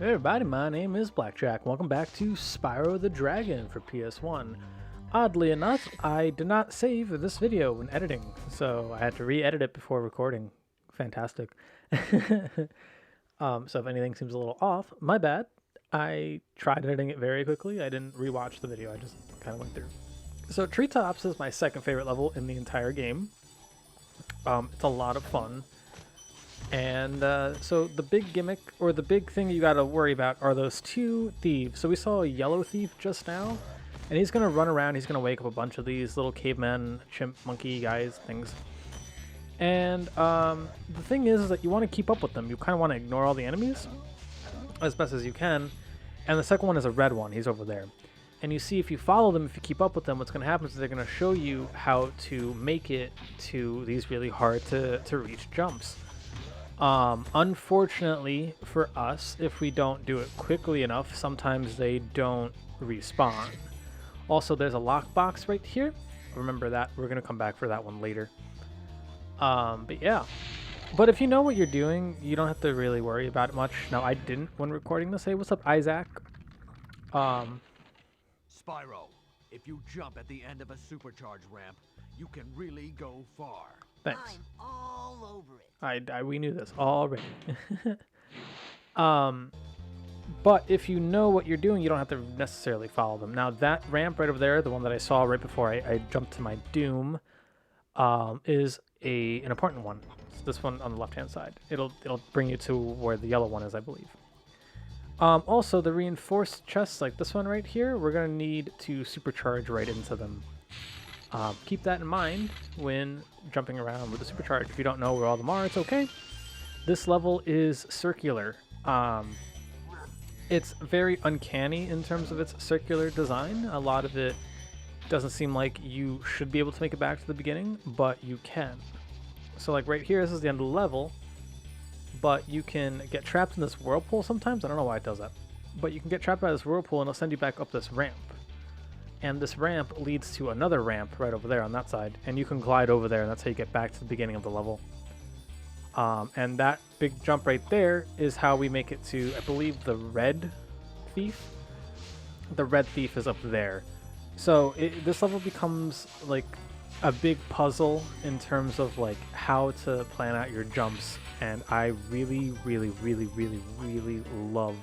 Hey everybody, my name is BlakJak. Welcome back to Spyro the Dragon for PS1. Oddly enough, I did not save this video when editing, so I had to re-edit it before recording. Fantastic. So if anything seems a little off, my bad. I tried editing it very quickly. I didn't rewatch the video, I just kind of went through. So Treetops is my second favorite level in the entire game. It's a lot of fun. And so the big gimmick, or the big thing you gotta worry about, are those two thieves. So we saw a yellow thief just now, and he's gonna run around, he's gonna wake up a bunch of these little cavemen, chimp, monkey guys, things. And the thing is that you want to keep up with them. You kind of want to ignore all the enemies as best as you can. And the second one is a red one, he's over there. And you see, if you follow them, if you keep up with them, what's going to happen is they're going to show you how to make it to these really hard to reach jumps. Unfortunately for us, if we don't do it quickly enough, sometimes they don't respawn. Also, there's a lockbox right here. Remember that. We're going to come back for that one later. But yeah. But if you know what you're doing, you don't have to really worry about it much. Now, I didn't when recording this. Hey, what's up, Isaac? Spyro, if you jump at the end of a supercharge ramp, you can really go far. Thanks. I'm all over it. We knew this already. But if you know what you're doing, you don't have to necessarily follow them. Now that ramp right over there, the one that I saw right before I jumped to my doom, is an important one. It's this one on the left-hand side. It'll bring you to where the yellow one is, I believe. Also, the reinforced chests like this one right here, we're gonna need to supercharge right into them. Keep that in mind when jumping around with the supercharge. If you don't know where all of them are, it's okay. This level is circular. It's very uncanny in terms of its circular design. A lot of it doesn't seem like you should be able to make it back to the beginning, but you can. So like right here, this is the end of the level, but you can get trapped in this whirlpool sometimes. I don't know why it does that, but you can get trapped by this whirlpool and it'll send you back up this ramp. And this ramp leads to another ramp right over there on that side, and you can glide over there, and that's how you get back to the beginning of the level. And that big jump right there is how we make it to, I believe, the red thief. The red thief is up there. So this level becomes like a big puzzle in terms of like how to plan out your jumps, and I really, really, really, really, really love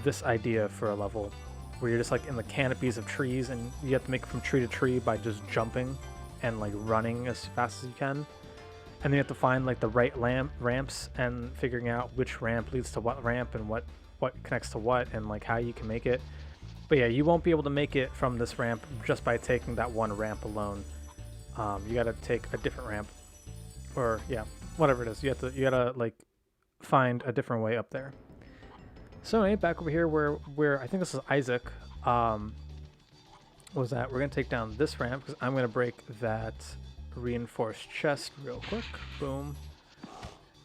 this idea for a level where you're just like in the canopies of trees and you have to make it from tree to tree by just jumping and like running as fast as you can. And then you have to find like the right ramps and figuring out which ramp leads to what ramp and what connects to what and like how you can make it. But yeah, you won't be able to make it from this ramp just by taking that one ramp alone. You gotta take a different ramp, or yeah, whatever it is. You gotta like find a different way up there. So anyway, back over here where I think this is Isaac, was that we're gonna take down this ramp because I'm gonna break that reinforced chest real quick. Boom.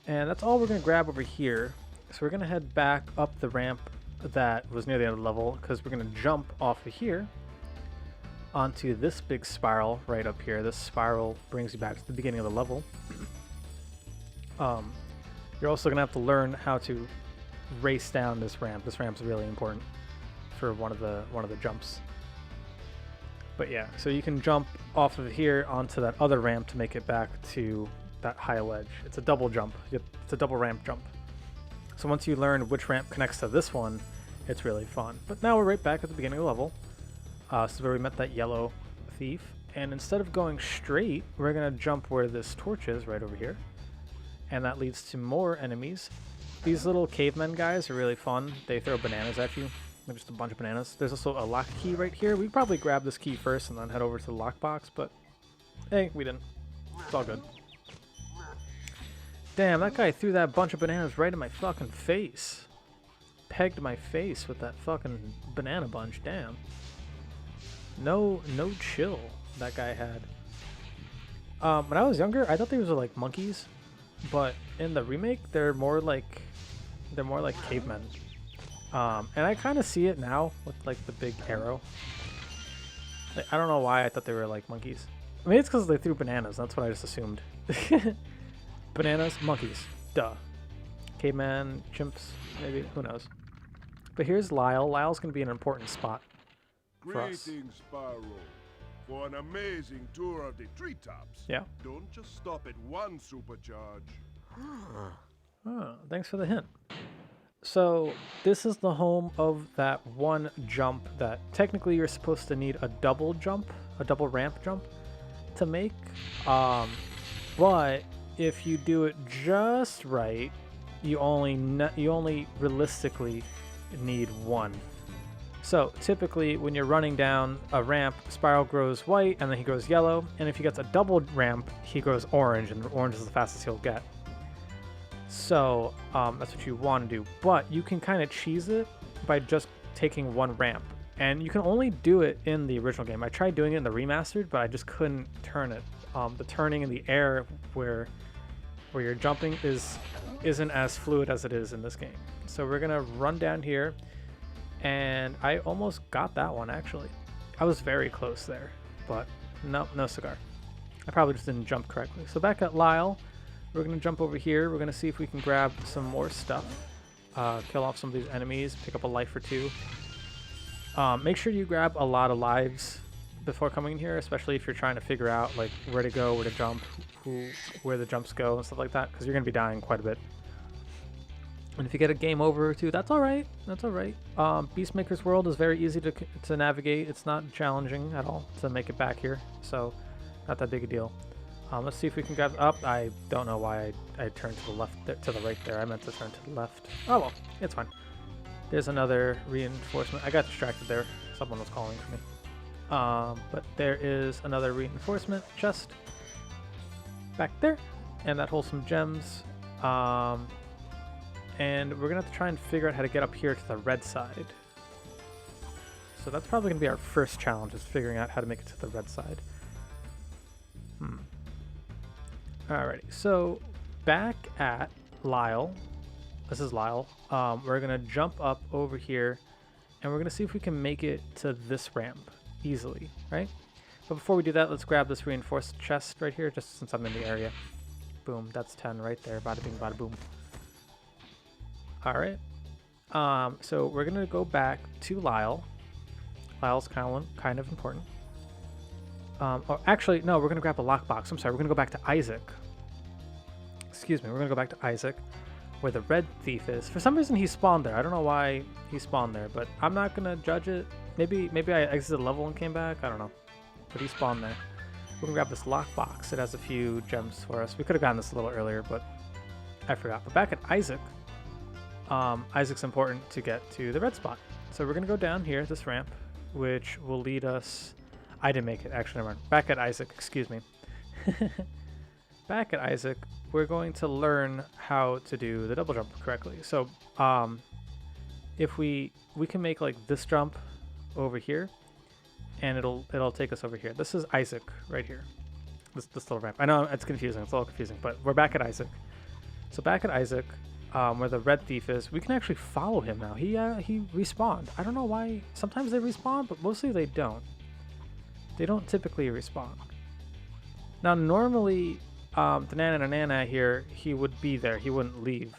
And that's all we're gonna grab over here. So we're gonna head back up the ramp that was near the end of the level because we're gonna jump off of here onto this big spiral right up here. This spiral brings you back to the beginning of the level. You're also gonna have to learn how to race down this ramp. This ramp's really important for one of the jumps. But yeah, so you can jump off of here onto that other ramp to make it back to that high ledge. It's a double jump. It's a double ramp jump. So once you learn which ramp connects to this one, it's really fun. But now we're right back at the beginning of the level. This is where we met that yellow thief. And instead of going straight, we're gonna jump where this torch is right over here. And that leads to more enemies. These little cavemen guys are really fun. They throw bananas at you. They're just a bunch of bananas. There's also a lock key right here. We probably grab this key first and then head over to the lockbox, but hey, we didn't. It's all good. Damn, that guy threw that bunch of bananas right in my fucking face. Pegged my face with that fucking banana bunch. Damn. No chill that guy had. When I was younger, I thought these were like monkeys, but in the remake, they're more like cavemen. And I kind of see it now with like the big arrow. Like, I don't know why I thought they were like monkeys. I mean, it's because they threw bananas. That's what I just assumed. Bananas, monkeys. Duh. Caveman, chimps, maybe. Who knows? But here's Lyle. Lyle's going to be an important spot for us. Greetings, Spyro. For an amazing tour of the treetops. Yeah. Don't just stop at one supercharge. Oh, thanks for the hint. So this is the home of that one jump that technically you're supposed to need a double ramp jump to make. But if you do it just right, you only realistically need one. So typically when you're running down a ramp, Spyro grows white and then he grows yellow, and if he gets a double ramp, he grows orange, and orange is the fastest he'll get. So that's what you want to do, but you can kind of cheese it by just taking one ramp, and you can only do it in the original game. I tried doing it in the remastered, but I just couldn't turn it. The turning in the air where you're jumping isn't as fluid as it is in this game. So we're gonna run down here, and I almost got that one actually. I was very close there, but no cigar. I probably just didn't jump correctly. So back at Lyle, we're gonna jump over here. We're gonna see if we can grab some more stuff, kill off some of these enemies, pick up a life or two. Make sure you grab a lot of lives before coming in here, especially if you're trying to figure out like where to go, where to jump, where the jumps go and stuff like that, because you're gonna be dying quite a bit. And if you get a game over or two, that's all right. That's all right. Beastmaker's world is very easy to navigate. It's not challenging at all to make it back here, so not that big a deal. Let's see if we can grab up. I don't know why I turned to the left, to the right there. I meant to turn to the left. Oh well, it's fine. There's another reinforcement. I got distracted there. Someone was calling for me. But there is another reinforcement chest back there, and that holds some gems. And we're gonna have to try and figure out how to get up here to the red side. So that's probably gonna be our first challenge, is figuring out how to make it to the red side. Alrighty, so back at Lyle, this is Lyle, we're gonna jump up over here, and we're gonna see if we can make it to this ramp easily, right? But before we do that, let's grab this reinforced chest right here, just since I'm in the area. Boom, that's 10 right there, bada bing, bada boom. Alright, so we're gonna go back to Lyle. Lyle's kind of important. Or actually, no, we're gonna grab a lockbox. I'm sorry, we're gonna go back to Isaac. Excuse me, we're gonna go back to Isaac, where the red thief is. For some reason he spawned there. I don't know why he spawned there, but I'm not gonna judge it. Maybe I exited the level and came back, I don't know. But he spawned there. We're gonna grab this lockbox. It has a few gems for us. We could have gotten this a little earlier, but I forgot. But back at Isaac, Isaac's important to get to the red spot. So we're gonna go down here, this ramp, which will lead us... I didn't make it, actually, never mind. Back at Isaac, excuse me. Back at Isaac, we're going to learn how to do the double jump correctly. So if we can make like this jump over here, and it'll take us over here. This is Isaac right here. This little ramp. I know it's confusing, it's a little confusing, but we're back at Isaac. So back at Isaac, where the red thief is, we can actually follow him now. He respawned. I don't know why. Sometimes they respawn, but mostly they don't. They don't typically respawn. Now normally, the Nana here, he would be there. He wouldn't leave.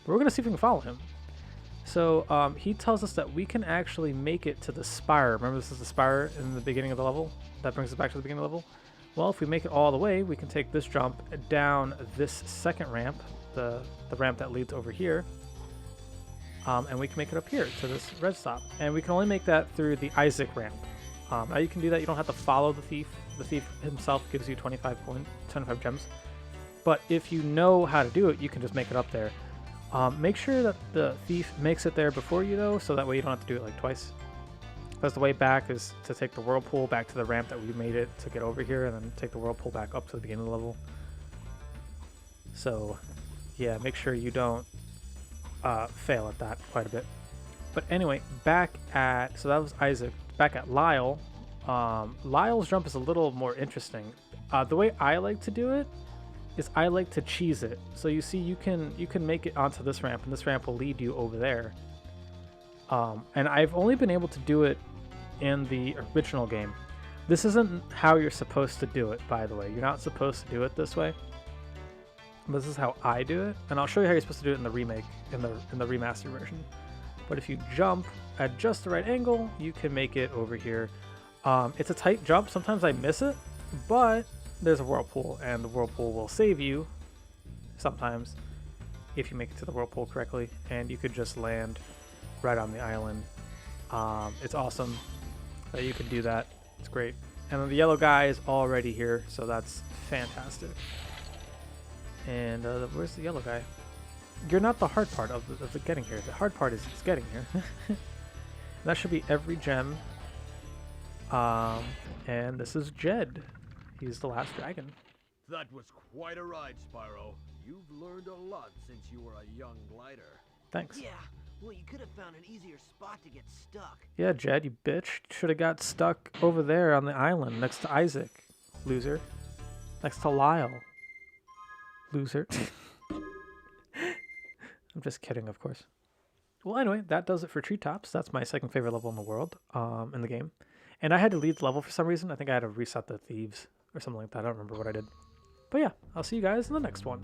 But we're gonna see if we can follow him. So he tells us that we can actually make it to the Spire. Remember, this is the Spire in the beginning of the level? That brings us back to the beginning of the level. Well, if we make it all the way, we can take this jump down this second ramp, the ramp that leads over here, and we can make it up here to this red stop. And we can only make that through the Isaac ramp. Now you can do that. You don't have to follow the thief. The thief himself gives you 25 gems. But if you know how to do it, you can just make it up there. Make sure that the thief makes it there before you, though, so that way you don't have to do it like twice. Because the way back is to take the whirlpool back to the ramp that we made it to get over here, and then take the whirlpool back up to the beginning of the level. So, yeah, make sure you don't fail at that quite a bit. But anyway, back at... So that was Isaac. Back at Lyle. Lyle's jump is a little more interesting. The way I like to do it is I like to cheese it. So you see, you can make it onto this ramp, and this ramp will lead you over there. And I've only been able to do it in the original game. This isn't how you're supposed to do it, by the way. You're not supposed to do it this way. This is how I do it, and I'll show you how you're supposed to do it in the remake, in the remastered version. But if you jump at just the right angle, you can make it over here. It's a tight jump. Sometimes I miss it, but there's a whirlpool, and the whirlpool will save you sometimes if you make it to the whirlpool correctly, and you could just land right on the island. It's awesome that you can do that. It's great. And then the yellow guy is already here, so that's fantastic. And where's the yellow guy? You're not the hard part of the getting here. The hard part is getting here. That should be every gem. And this is Jed. He's the last dragon. That was quite a ride, Spyro. You've learned a lot since you were a young glider. Thanks. Yeah, well, you could have found an easier spot to get stuck. Yeah, Jed, you bitch. Should have got stuck over there on the island next to Isaac. Loser. Next to Lyle. Loser. I'm just kidding, of course. Well, anyway, that does it for Treetops. That's my second favorite level in the world, in the game. And I had to leave the level for some reason. I think I had to reset the thieves or something like that. I don't remember what I did. But yeah, I'll see you guys in the next one.